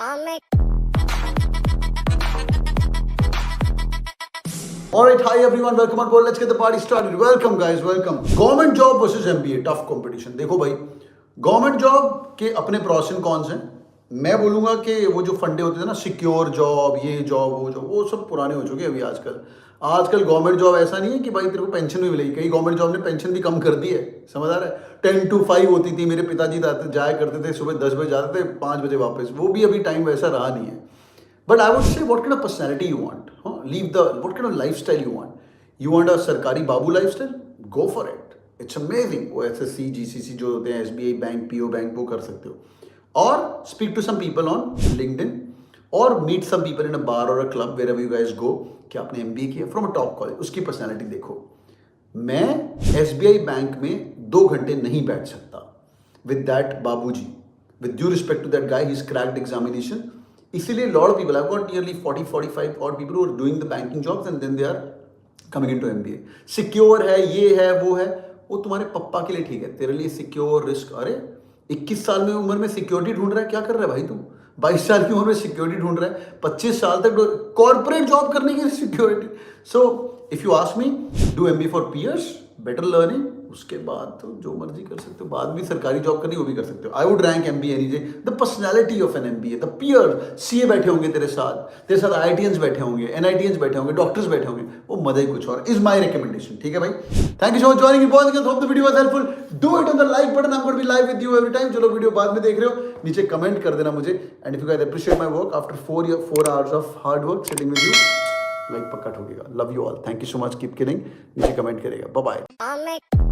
Alright, hi everyone, welcome on board. Let's get the party started. Welcome guys, welcome. Government job versus MBA, tough competition. देखो भाई, government job के अपने pros and cons हैं. मैं बोलूंगा कि वो जो फंडे होते थे ना, सिक्योर जॉब, ये जॉब, वो जॉब, वो सब पुराने हो चुके हैं अभी. आजकल गवर्नमेंट जॉब ऐसा नहीं है कि भाई तेरे को पेंशन भी मिलेगी. कई गवर्नमेंट जॉब ने पेंशन भी कम कर दी है, समझ आ रहा है. 10 to 5 होती थी. मेरे पिताजी जाया करते थे, सुबह 10 बजे जाते थे, 5 बजे वापस. वो भी अभी टाइम वैसा रहा नहीं है. But I would say, what kind of personality you want? What kind of lifestyle you want? You want a सरकारी बाबू lifestyle? Go for it. It's amazing. वो SSC, GCC जो होते हैं, SBI बैंक, PO बैंक, वो कर सकते हो. और speak to some people on LinkedIn और meet some people in a bar or a club wherever you guys go कि आपने MBA किया from a top college. उसकी personality देखो. मैं SBI बैंक में 2 घंटे नहीं बैठ सकता with that बाबूजी. With due respect to that guy, he's cracked examination. इसीलिए lot of people, I've got nearly 40-45 odd people who are doing the banking jobs and then they are coming into MBA. Secure है, ये है, वो है, वो तुम्हारे पप्पा के लिए ठीक है. तेरे लिए सिक्योर रिस्क. अरे 21 साल में उम्र में सिक्योरिटी ढूंढ रहा है, क्या कर रहा है भाई तू? 22 साल की उम्र में सिक्योरिटी ढूंढ रहा है, 25 साल तक कॉर्पोरेट जॉब करने की security. So if you ask me, do MBA for peers, better learning. उसके बाद तो जो मर्जी कर सकते हो. बाद में सरकारी जॉब करनी, वो भी कर सकते हो. I would rank MBA any day. The personality of an MBA, the peer, CA बैठे होंगे तेरे साथ IITians बैठे होंगे, NITians बैठे होंगे, डॉक्टर्स बैठे होंगे, वो मजा ही कुछ और. Is my recommendation. ठीक है भाई, thank you so much joining. Hope the video was helpful. Do it on the like button. I am going to be live with you every time. जो लोग वीडियो बाद में देख रहे हो, नीचे कमेंट कर देना मुझे. And if you guys appreciate my work after 4 hours of hard work sitting with you, like पक्का ठोकेगा. Love you all. Thank you so much. Keep killing. नीचे कमेंट करेगा. Bye bye.